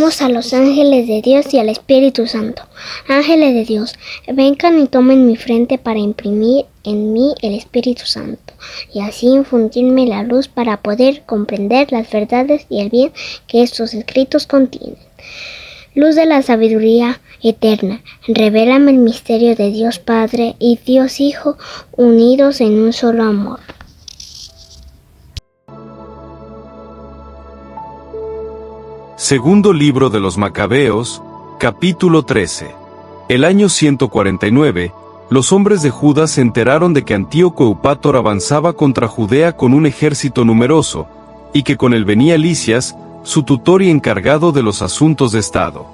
Llamemos a los ángeles de Dios y al Espíritu Santo. Ángeles de Dios, vengan y tomen mi frente para imprimir en mí el Espíritu Santo, y así infundirme la luz para poder comprender las verdades y el bien que estos escritos contienen. Luz de la sabiduría eterna, revélame el misterio de Dios Padre y Dios Hijo, unidos en un solo amor. Segundo libro de los Macabeos, capítulo 13. El año 149, los hombres de Judá se enteraron de que Antíoco Eupator avanzaba contra Judea con un ejército numeroso, y que con él venía Lisias, su tutor y encargado de los asuntos de Estado.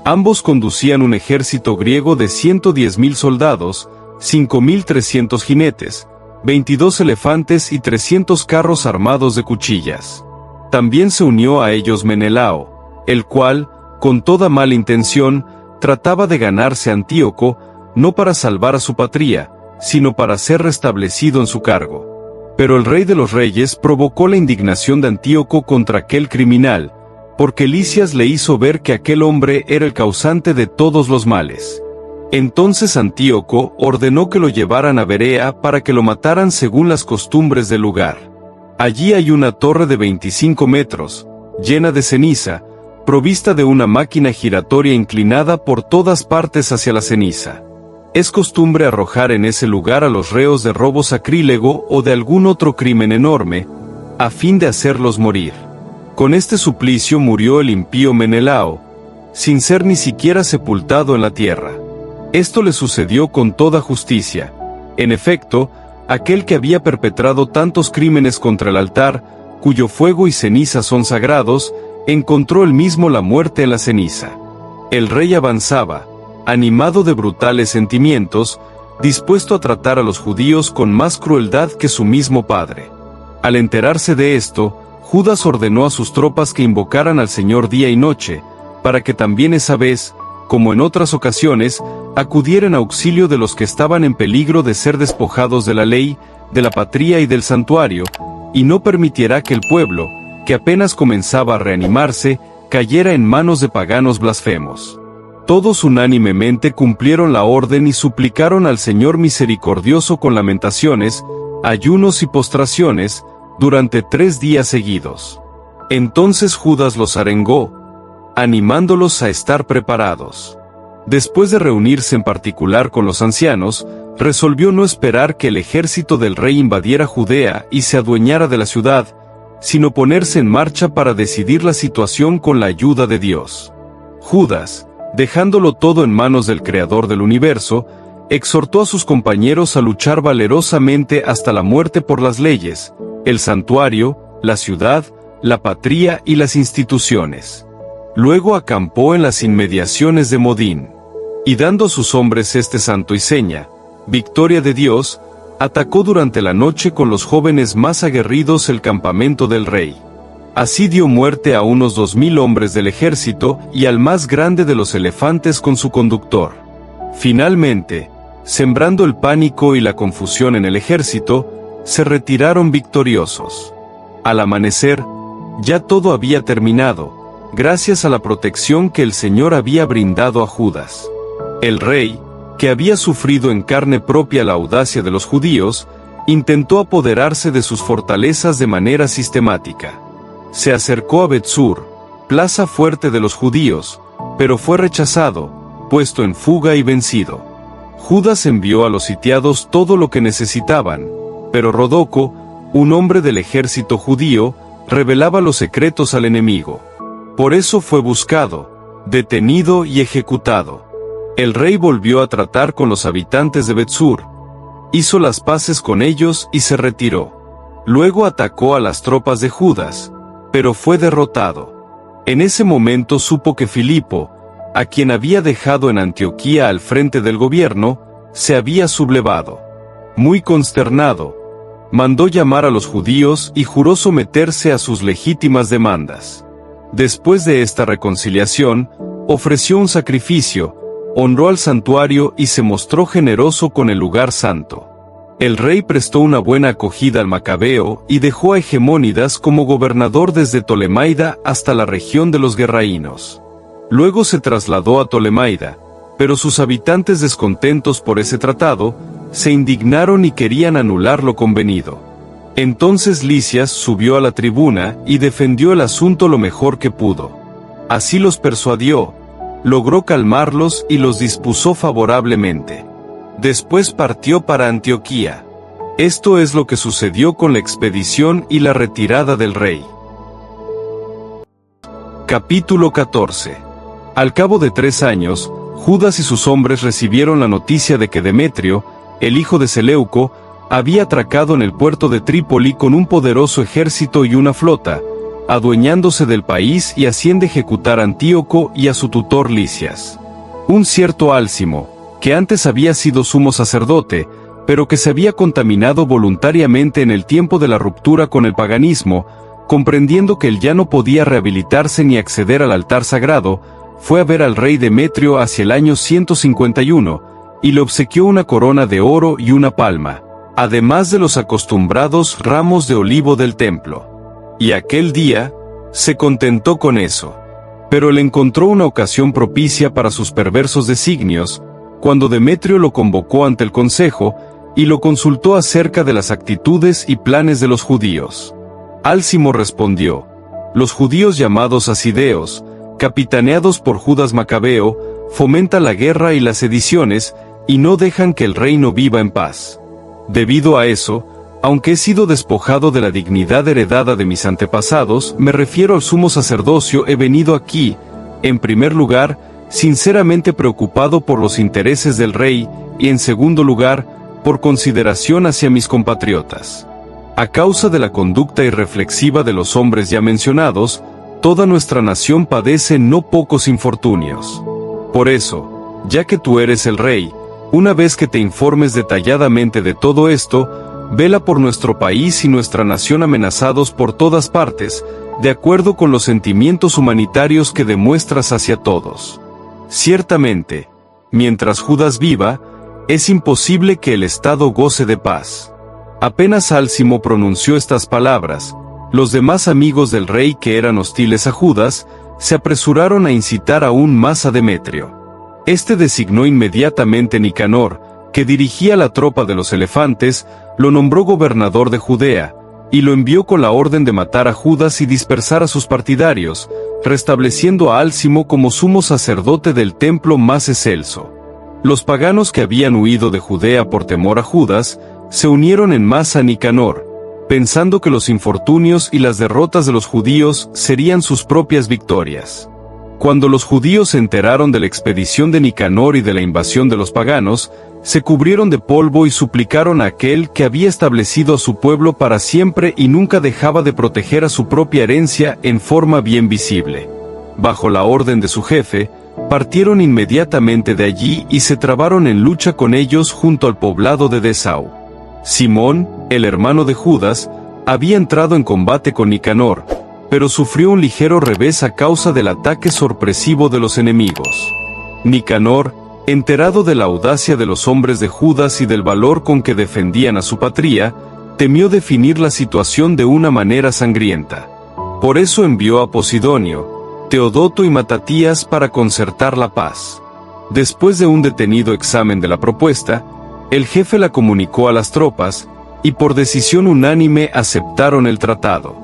Ambos conducían un ejército griego de 110.000 soldados, 5.300 jinetes, 22 elefantes y 300 carros armados de cuchillas. También se unió a ellos Menelao, el cual, con toda mala intención, trataba de ganarse a Antíoco, no para salvar a su patria, sino para ser restablecido en su cargo. Pero el rey de los reyes provocó la indignación de Antíoco contra aquel criminal, porque Lisias le hizo ver que aquel hombre era el causante de todos los males. Entonces Antíoco ordenó que lo llevaran a Berea para que lo mataran según las costumbres del lugar. Allí hay una torre de 25 metros, llena de ceniza, provista de una máquina giratoria inclinada por todas partes hacia la ceniza. Es costumbre arrojar en ese lugar a los reos de robo sacrílego o de algún otro crimen enorme, a fin de hacerlos morir. Con este suplicio murió el impío Menelao, sin ser ni siquiera sepultado en la tierra. Esto le sucedió con toda justicia. En efecto, aquel que había perpetrado tantos crímenes contra el altar, cuyo fuego y ceniza son sagrados, encontró él mismo la muerte en la ceniza. El rey avanzaba, animado de brutales sentimientos, dispuesto a tratar a los judíos con más crueldad que su mismo padre. Al enterarse de esto, Judas ordenó a sus tropas que invocaran al Señor día y noche, para que también esa vez, como en otras ocasiones, acudieran a auxilio de los que estaban en peligro de ser despojados de la ley, de la patria y del santuario, y no permitiera que el pueblo, que apenas comenzaba a reanimarse, cayera en manos de paganos blasfemos. Todos unánimemente cumplieron la orden y suplicaron al Señor misericordioso con lamentaciones, ayunos y postraciones, durante 3 días seguidos. Entonces Judas los arengó, animándolos a estar preparados. Después de reunirse en particular con los ancianos, resolvió no esperar que el ejército del rey invadiera Judea y se adueñara de la ciudad, sino ponerse en marcha para decidir la situación con la ayuda de Dios. Judas, dejándolo todo en manos del Creador del universo, exhortó a sus compañeros a luchar valerosamente hasta la muerte por las leyes, el santuario, la ciudad, la patria y las instituciones. Luego acampó en las inmediaciones de Modín, y dando a sus hombres este santo y seña, victoria de Dios, atacó durante la noche con los jóvenes más aguerridos el campamento del rey. Así dio muerte a unos 2.000 hombres del ejército y al más grande de los elefantes con su conductor. Finalmente, sembrando el pánico y la confusión en el ejército, se retiraron victoriosos. Al amanecer, ya todo había terminado, gracias a la protección que el Señor había brindado a Judas. El rey, que había sufrido en carne propia la audacia de los judíos, intentó apoderarse de sus fortalezas de manera sistemática. Se acercó a Betsur, plaza fuerte de los judíos, pero fue rechazado, puesto en fuga y vencido. Judas envió a los sitiados todo lo que necesitaban, pero Rodoco, un hombre del ejército judío, revelaba los secretos al enemigo. Por eso fue buscado, detenido y ejecutado. El rey volvió a tratar con los habitantes de Betsur, hizo las paces con ellos y se retiró. Luego atacó a las tropas de Judas, pero fue derrotado. En ese momento supo que Filipo, a quien había dejado en Antioquía al frente del gobierno, se había sublevado. Muy consternado, mandó llamar a los judíos y juró someterse a sus legítimas demandas. Después de esta reconciliación, ofreció un sacrificio, honró al santuario y se mostró generoso con el lugar santo. El rey prestó una buena acogida al Macabeo y dejó a Hegemónidas como gobernador desde Tolemaida hasta la región de los Gerraínos. Luego se trasladó a Tolemaida, pero sus habitantes, descontentos por ese tratado, se indignaron y querían anular lo convenido. Entonces Lisias subió a la tribuna y defendió el asunto lo mejor que pudo. Así los persuadió, logró calmarlos y los dispuso favorablemente. Después partió para Antioquía. Esto es lo que sucedió con la expedición y la retirada del rey. Capítulo 14. Al cabo de 3 años, Judas y sus hombres recibieron la noticia de que Demetrio, el hijo de Seleuco, había atracado en el puerto de Trípoli con un poderoso ejército y una flota, adueñándose del país y haciendo ejecutar a Antíoco y a su tutor Lisias. Un cierto Álcimo, que antes había sido sumo sacerdote, pero que se había contaminado voluntariamente en el tiempo de la ruptura con el paganismo, comprendiendo que él ya no podía rehabilitarse ni acceder al altar sagrado, fue a ver al rey Demetrio hacia el año 151, y le obsequió una corona de oro y una palma, además de los acostumbrados ramos de olivo del templo. Y aquel día, se contentó con eso. Pero le encontró una ocasión propicia para sus perversos designios, cuando Demetrio lo convocó ante el consejo, y lo consultó acerca de las actitudes y planes de los judíos. Álcimo respondió: los judíos llamados asideos, capitaneados por Judas Macabeo, fomentan la guerra y las sediciones, y no dejan que el reino viva en paz. Debido a eso, aunque he sido despojado de la dignidad heredada de mis antepasados, me refiero al sumo sacerdocio, he venido aquí, en primer lugar, sinceramente preocupado por los intereses del rey, y en segundo lugar, por consideración hacia mis compatriotas. A causa de la conducta irreflexiva de los hombres ya mencionados, toda nuestra nación padece no pocos infortunios. Por eso, ya que tú eres el rey, una vez que te informes detalladamente de todo esto, vela por nuestro país y nuestra nación amenazados por todas partes, de acuerdo con los sentimientos humanitarios que demuestras hacia todos. Ciertamente, mientras Judas viva, es imposible que el Estado goce de paz. Apenas Álcimo pronunció estas palabras, los demás amigos del rey que eran hostiles a Judas, se apresuraron a incitar aún más a Demetrio. Este designó inmediatamente Nicanor, que dirigía la tropa de los elefantes, lo nombró gobernador de Judea, y lo envió con la orden de matar a Judas y dispersar a sus partidarios, restableciendo a Álcimo como sumo sacerdote del templo más excelso. Los paganos que habían huido de Judea por temor a Judas, se unieron en masa a Nicanor, pensando que los infortunios y las derrotas de los judíos serían sus propias victorias. Cuando los judíos se enteraron de la expedición de Nicanor y de la invasión de los paganos, se cubrieron de polvo y suplicaron a aquel que había establecido a su pueblo para siempre y nunca dejaba de proteger a su propia herencia en forma bien visible. Bajo la orden de su jefe, partieron inmediatamente de allí y se trabaron en lucha con ellos junto al poblado de Dessau. Simón, el hermano de Judas, había entrado en combate con Nicanor, pero sufrió un ligero revés a causa del ataque sorpresivo de los enemigos. Nicanor, enterado de la audacia de los hombres de Judas y del valor con que defendían a su patria, temió definir la situación de una manera sangrienta. Por eso envió a Posidonio, Teodoto y Matatías para concertar la paz. Después de un detenido examen de la propuesta, el jefe la comunicó a las tropas, y por decisión unánime aceptaron el tratado.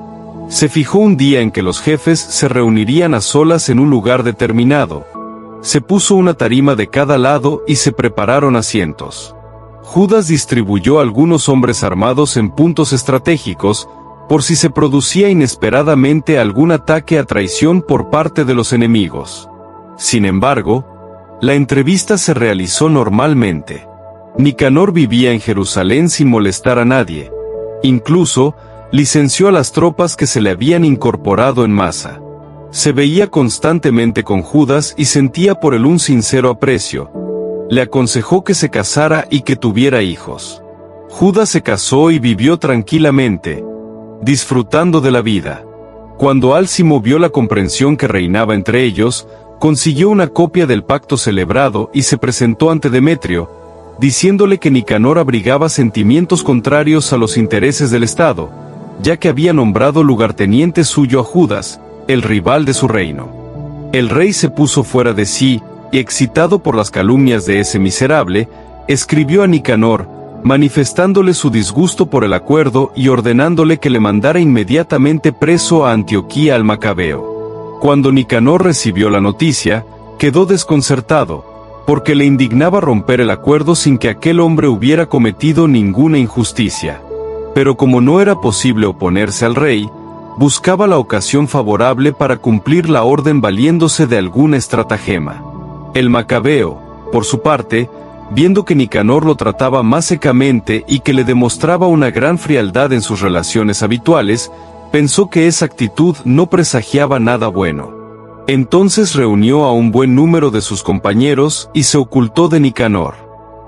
Se fijó un día en que los jefes se reunirían a solas en un lugar determinado. Se puso una tarima de cada lado y se prepararon asientos. Judas distribuyó a algunos hombres armados en puntos estratégicos, por si se producía inesperadamente algún ataque a traición por parte de los enemigos. Sin embargo, la entrevista se realizó normalmente. Nicanor vivía en Jerusalén sin molestar a nadie. Incluso, licenció a las tropas que se le habían incorporado en masa. Se veía constantemente con Judas y sentía por él un sincero aprecio. Le aconsejó que se casara y que tuviera hijos. Judas se casó y vivió tranquilamente, disfrutando de la vida. Cuando Álcimo vio la comprensión que reinaba entre ellos, consiguió una copia del pacto celebrado y se presentó ante Demetrio, diciéndole que Nicanor abrigaba sentimientos contrarios a los intereses del Estado, ya que había nombrado lugarteniente suyo a Judas, el rival de su reino. El rey se puso fuera de sí, y excitado por las calumnias de ese miserable, escribió a Nicanor, manifestándole su disgusto por el acuerdo y ordenándole que le mandara inmediatamente preso a Antioquía al Macabeo. Cuando Nicanor recibió la noticia, quedó desconcertado, porque le indignaba romper el acuerdo sin que aquel hombre hubiera cometido ninguna injusticia. Pero como no era posible oponerse al rey, buscaba la ocasión favorable para cumplir la orden valiéndose de alguna estratagema. El Macabeo, por su parte, viendo que Nicanor lo trataba más secamente y que le demostraba una gran frialdad en sus relaciones habituales, pensó que esa actitud no presagiaba nada bueno. Entonces reunió a un buen número de sus compañeros y se ocultó de Nicanor.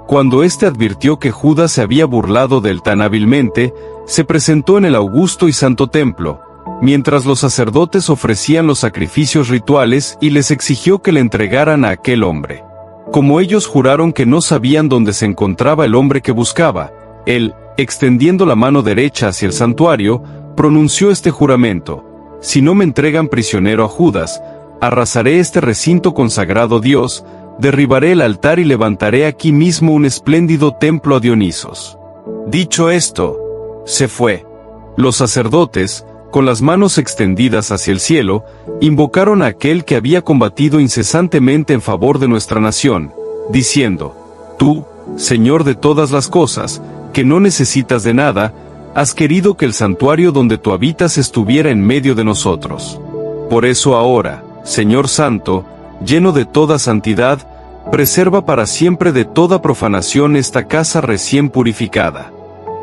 Cuando éste advirtió que Judas se había burlado de él tan hábilmente, se presentó en el augusto y santo templo, mientras los sacerdotes ofrecían los sacrificios rituales y les exigió que le entregaran a aquel hombre. Como ellos juraron que no sabían dónde se encontraba el hombre que buscaba, él, extendiendo la mano derecha hacia el santuario, pronunció este juramento: si no me entregan prisionero a Judas, arrasaré este recinto consagrado a Dios, derribaré el altar y levantaré aquí mismo un espléndido templo a Dionisos. Dicho esto, se fue. Los sacerdotes, con las manos extendidas hacia el cielo, invocaron a aquel que había combatido incesantemente en favor de nuestra nación, diciendo: tú, Señor de todas las cosas, que no necesitas de nada, has querido que el santuario donde tú habitas estuviera en medio de nosotros. Por eso ahora, Señor Santo, lleno de toda santidad, preserva para siempre de toda profanación esta casa recién purificada.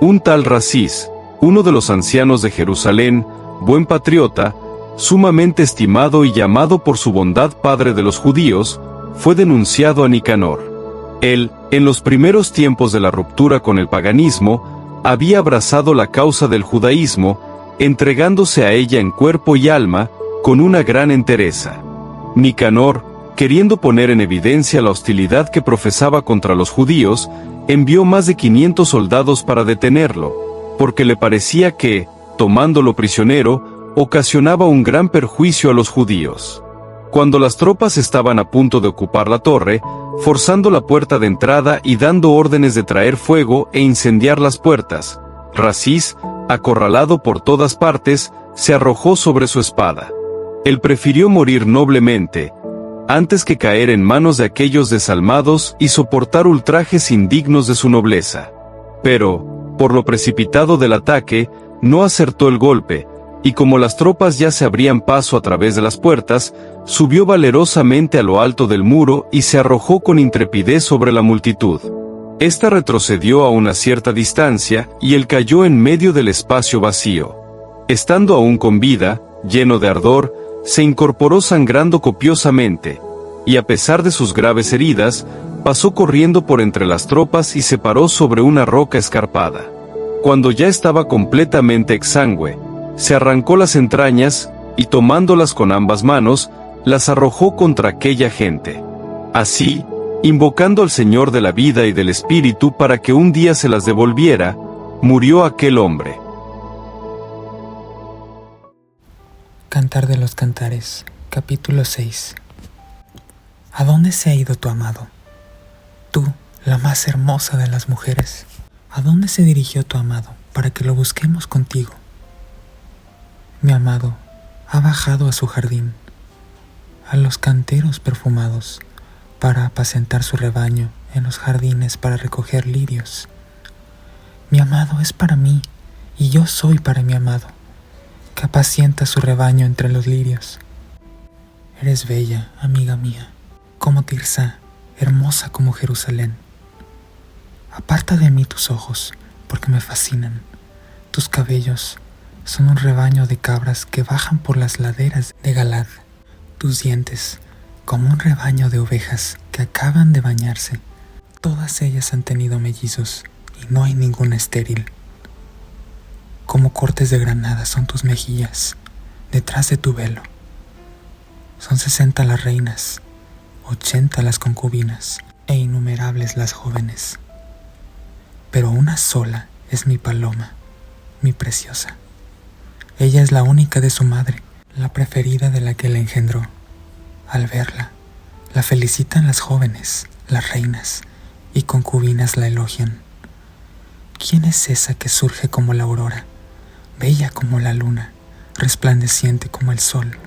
Un tal Rasís, uno de los ancianos de Jerusalén, buen patriota, sumamente estimado y llamado por su bondad padre de los judíos, fue denunciado a Nicanor. Él, en los primeros tiempos de la ruptura con el paganismo, había abrazado la causa del judaísmo, entregándose a ella en cuerpo y alma, con una gran entereza. Nicanor, queriendo poner en evidencia la hostilidad que profesaba contra los judíos, envió más de 500 soldados para detenerlo, porque le parecía que, tomándolo prisionero, ocasionaba un gran perjuicio a los judíos. Cuando las tropas estaban a punto de ocupar la torre, forzando la puerta de entrada y dando órdenes de traer fuego e incendiar las puertas, Rasís, acorralado por todas partes, se arrojó sobre su espada. Él prefirió morir noblemente, antes que caer en manos de aquellos desalmados y soportar ultrajes indignos de su nobleza. Pero, por lo precipitado del ataque, no acertó el golpe, y como las tropas ya se abrían paso a través de las puertas, subió valerosamente a lo alto del muro y se arrojó con intrepidez sobre la multitud. Esta retrocedió a una cierta distancia, y él cayó en medio del espacio vacío. Estando aún con vida, lleno de ardor, se incorporó sangrando copiosamente, y a pesar de sus graves heridas, pasó corriendo por entre las tropas y se paró sobre una roca escarpada. Cuando ya estaba completamente exangüe, se arrancó las entrañas, y tomándolas con ambas manos, las arrojó contra aquella gente. Así, invocando al Señor de la vida y del Espíritu para que un día se las devolviera, murió aquel hombre. Cantar de los Cantares, capítulo 6. ¿A dónde se ha ido tu amado? Tú, la más hermosa de las mujeres. ¿A dónde se dirigió tu amado para que lo busquemos contigo? Mi amado ha bajado a su jardín, a los canteros perfumados, para apacentar su rebaño en los jardines para recoger lirios. Mi amado es para mí, y yo soy para mi amado, que apacienta su rebaño entre los lirios. Eres bella, amiga mía, como Tirzá, hermosa como Jerusalén. Aparta de mí tus ojos, porque me fascinan. Tus cabellos son un rebaño de cabras que bajan por las laderas de Galad. Tus dientes, como un rebaño de ovejas que acaban de bañarse. Todas ellas han tenido mellizos, y no hay ninguna estéril. Como cortes de granada son tus mejillas, detrás de tu velo. Son 60 las reinas, 80 las concubinas, e innumerables las jóvenes. Pero una sola es mi paloma, mi preciosa. Ella es la única de su madre, la preferida de la que la engendró. Al verla, la felicitan las jóvenes, las reinas y concubinas la elogian. ¿Quién es esa que surge como la aurora, bella como la luna, resplandeciente como el sol,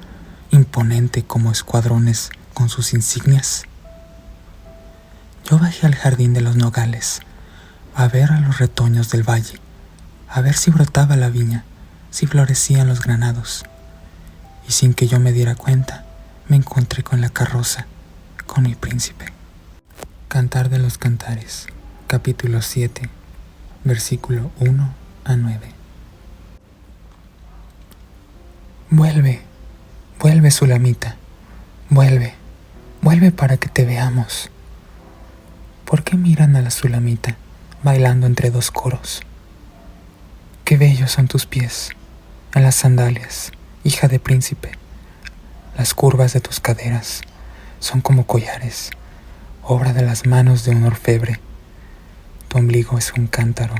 imponente como escuadrones con sus insignias? Yo bajé al jardín de los nogales, a ver a los retoños del valle, a ver si brotaba la viña, si florecían los granados. Y sin que yo me diera cuenta, me encontré con la carroza, con mi príncipe. Cantar de los Cantares, capítulo 7, versículo 1 a 9. Vuelve, vuelve, Sulamita, vuelve, vuelve para que te veamos. ¿Por qué miran a la Sulamita bailando entre dos coros? Qué bellos son tus pies en las sandalias, hija de príncipe. Las curvas de tus caderas son como collares, obra de las manos de un orfebre. Tu ombligo es un cántaro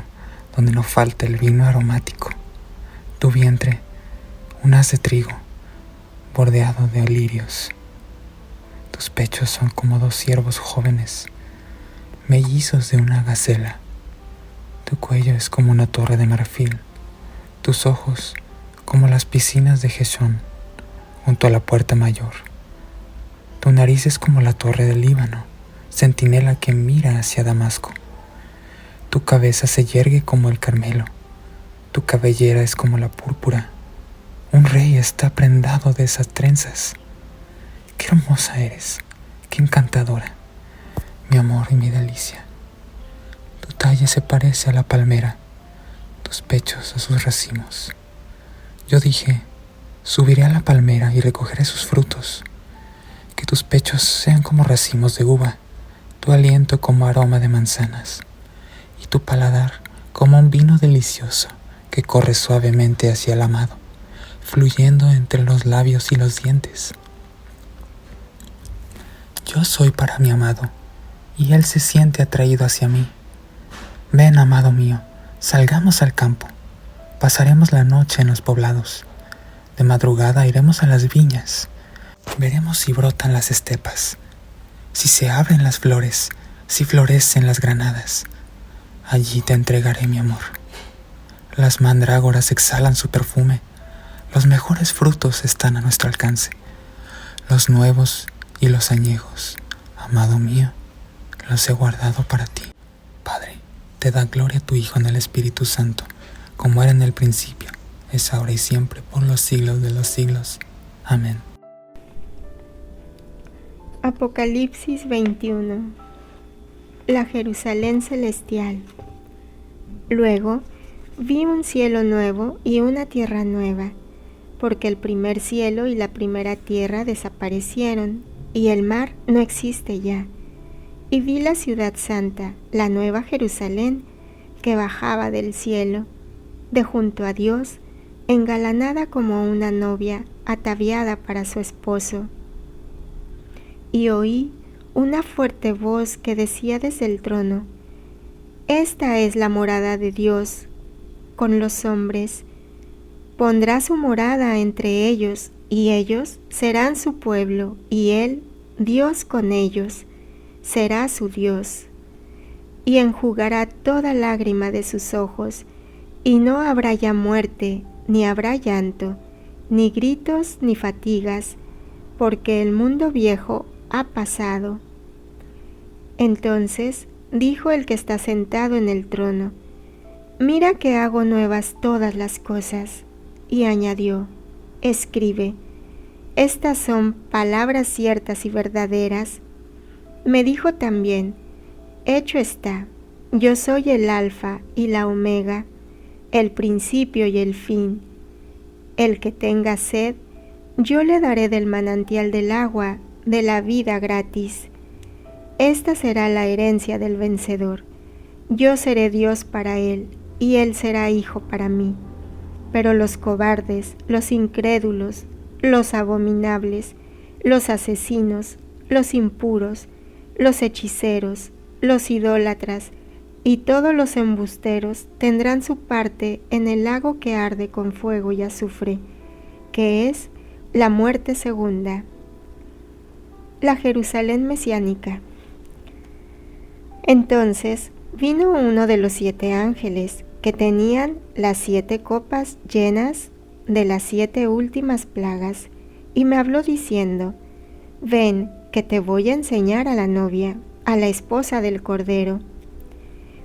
donde no falta el vino aromático. Tu vientre, un haz de trigo bordeado de lirios. Tus pechos son como dos ciervos jóvenes, mellizos de una gacela. Tu cuello es como una torre de marfil, tus ojos como las piscinas de Geshón, junto a la puerta mayor. Tu nariz es como la torre del Líbano, centinela que mira hacia Damasco. Tu cabeza se yergue como el Carmelo, tu cabellera es como la púrpura. Un rey está prendado de esas trenzas. Qué hermosa eres, qué encantadora, mi amor y mi delicia. Tu talle se parece a la palmera, tus pechos a sus racimos. Yo dije, subiré a la palmera y recogeré sus frutos. Que tus pechos sean como racimos de uva, tu aliento como aroma de manzanas, y tu paladar como un vino delicioso que corre suavemente hacia el amado, fluyendo entre los labios y los dientes. Yo soy para mi amado, y él se siente atraído hacia mí. Ven, amado mío, salgamos al campo, pasaremos la noche en los poblados. De madrugada iremos a las viñas, veremos si brotan las estepas, si se abren las flores, si florecen las granadas. Allí te entregaré mi amor. Las mandrágoras exhalan su perfume, los mejores frutos están a nuestro alcance, los nuevos y los añejos, amado mío, los he guardado para ti. Padre, te da gloria a tu Hijo en el Espíritu Santo, como era en el principio, es ahora y siempre, por los siglos de los siglos. Amén. Apocalipsis 21. La Jerusalén celestial. Luego vi un cielo nuevo y una tierra nueva, porque el primer cielo y la primera tierra desaparecieron, y el mar no existe ya. Y vi la ciudad santa, la nueva Jerusalén, que bajaba del cielo, de junto a Dios, engalanada como una novia ataviada para su esposo. Y oí una fuerte voz que decía desde el trono: Esta es la morada de Dios con los hombres. Pondrá su morada entre ellos, y ellos serán su pueblo, y él, Dios con ellos, será su Dios. Y enjugará toda lágrima de sus ojos, y no habrá ya muerte, ni habrá llanto, ni gritos, ni fatigas, porque el mundo viejo ha pasado. Entonces dijo el que está sentado en el trono: Mira que hago nuevas todas las cosas. Y añadió: Escribe, estas son palabras ciertas y verdaderas. Me dijo también: Hecho está, yo soy el Alfa y la Omega, el principio y el fin. El que tenga sed, yo le daré del manantial del agua de la vida gratis. Esta será la herencia del vencedor. Yo seré Dios para él, y él será hijo para mí. Pero los cobardes, los incrédulos, los abominables, los asesinos, los impuros, los hechiceros, los idólatras y todos los embusteros tendrán su parte en el lago que arde con fuego y azufre, que es la muerte segunda. la Jerusalén mesiánica. Entonces vino uno de los 7 ángeles que tenían las 7 copas llenas de las 7 últimas plagas, y me habló diciendo: Ven, que te voy a enseñar a la novia, a la esposa del Cordero.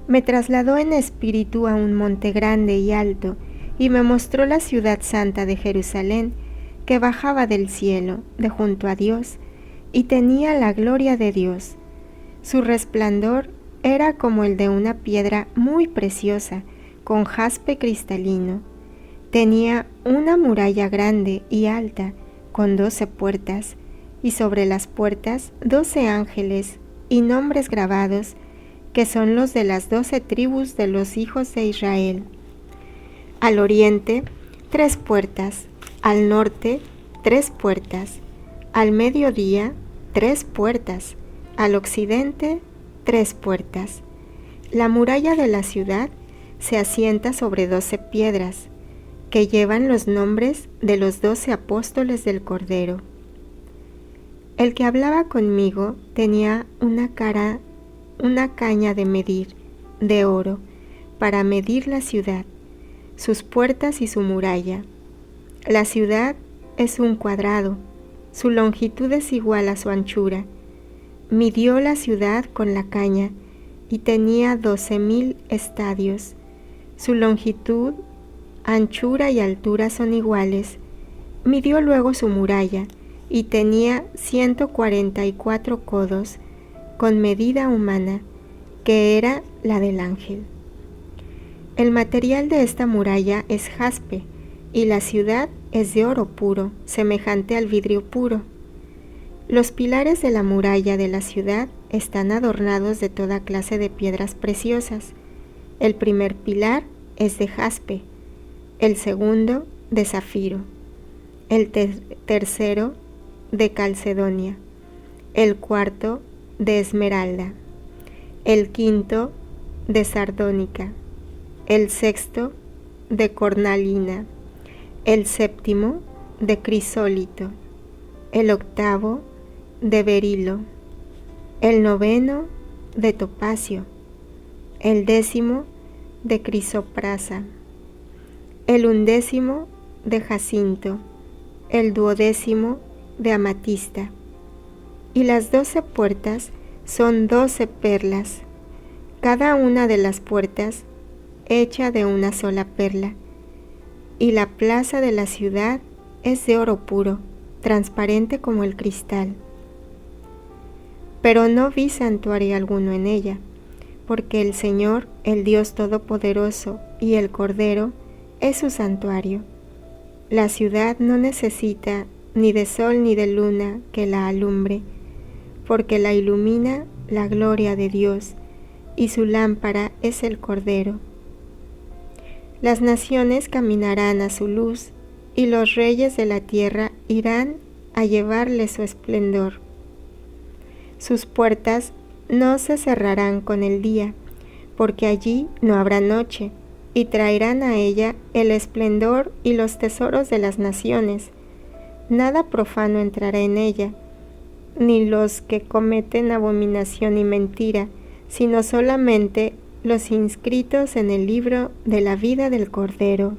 Me trasladó en espíritu a un monte grande y alto, y me mostró la ciudad santa de Jerusalén, que bajaba del cielo, de junto a Dios, y tenía la gloria de Dios. Su resplandor era como el de una piedra muy preciosa, con jaspe cristalino. Tenía una muralla grande y alta, con 12 puertas, y sobre las puertas 12 ángeles y nombres grabados, que son los de las 12 tribus de los hijos de Israel. Al oriente, 3 puertas, al norte, 3 puertas, al mediodía, 3 puertas, al occidente, 3 puertas. La muralla de la ciudad se asienta sobre 12 piedras, que llevan los nombres de los 12 apóstoles del Cordero. El que hablaba conmigo tenía una caña de medir, de oro, para medir la ciudad, sus puertas y su muralla. La ciudad es un cuadrado, su longitud es igual a su anchura. Midió la ciudad con la caña y tenía 12,000 estadios. Su longitud, anchura y altura son iguales. Midió luego su muralla y tenía 144 codos, con medida humana, que era la del ángel. El material de esta muralla es jaspe, y la ciudad es de oro puro, semejante al vidrio puro. Los pilares de la muralla de la ciudad están adornados de toda clase de piedras preciosas. El primer pilar es de jaspe, el segundo de zafiro, el tercero de calcedonia, el cuarto de esmeralda, el quinto de sardónica, el sexto de cornalina, el séptimo de crisólito, el octavo de berilo, el noveno de topacio, el 10º de crisoprasa, el 11º de jacinto, el 12º de amatista. Y las 12 puertas son 12 perlas, cada una de las puertas hecha de una sola perla. Y la plaza de la ciudad es de oro puro, transparente como el cristal. Pero no vi santuario alguno en ella, porque el Señor, el Dios Todopoderoso y el Cordero es su santuario. La ciudad no necesita ni de sol ni de luna que la alumbre, porque la ilumina la gloria de Dios, y su lámpara es el Cordero. Las naciones caminarán a su luz, y los reyes de la tierra irán a llevarle su esplendor. Sus puertas no se cerrarán con el día, porque allí no habrá noche, y traerán a ella el esplendor y los tesoros de las naciones. Nada profano entrará en ella, ni los que cometen abominación y mentira, sino solamente los inscritos en el libro de la vida del Cordero.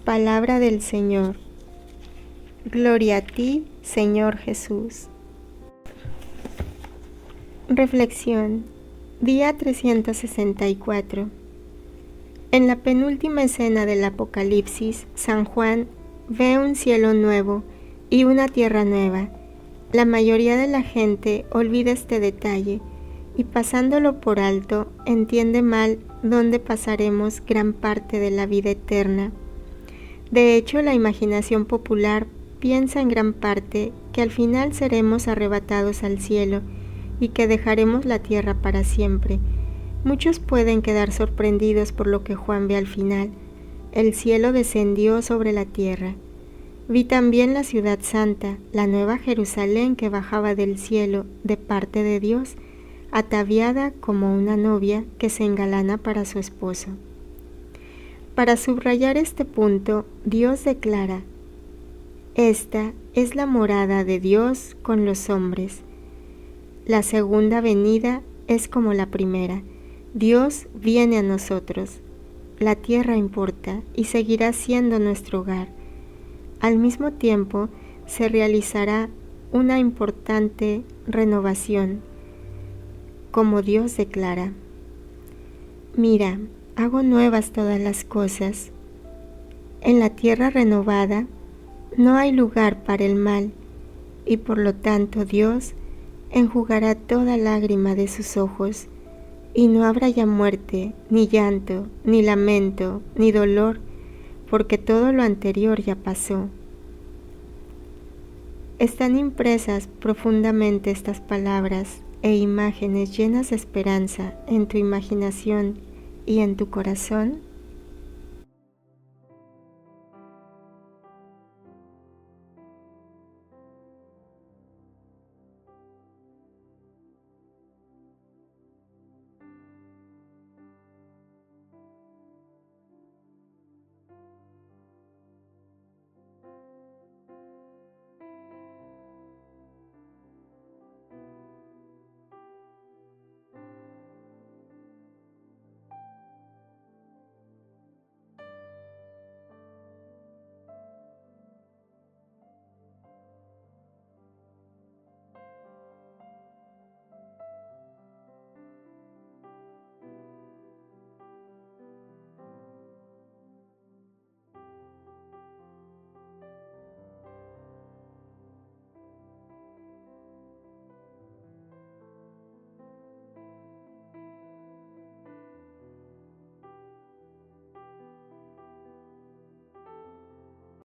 Palabra del Señor. Gloria a ti, Señor Jesús. Reflexión. Día 364. En la penúltima escena del Apocalipsis, San Juan ve un cielo nuevo y una tierra nueva. La mayoría de la gente olvida este detalle y, pasándolo por alto, entiende mal dónde pasaremos gran parte de la vida eterna. De hecho, la imaginación popular piensa en gran parte que al final seremos arrebatados al cielo y que dejaremos la tierra para siempre. Muchos pueden quedar sorprendidos por lo que Juan ve al final. El cielo descendió sobre la tierra. Vi también la ciudad santa, la nueva Jerusalén que bajaba del cielo de parte de Dios, ataviada como una novia que se engalana para su esposo. Para subrayar este punto, Dios declara: Esta es la morada de Dios con los hombres. La segunda venida es como la primera. Dios viene a nosotros. La tierra importa y seguirá siendo nuestro hogar. Al mismo tiempo, se realizará una importante renovación, como Dios declara: mira, hago nuevas todas las cosas. En la tierra renovada no hay lugar para el mal, y por lo tanto Dios enjugará toda lágrima de sus ojos, y no habrá ya muerte, ni llanto, ni lamento, ni dolor, porque todo lo anterior ya pasó. Están impresas profundamente estas palabras e imágenes llenas de esperanza en tu imaginación y en tu corazón.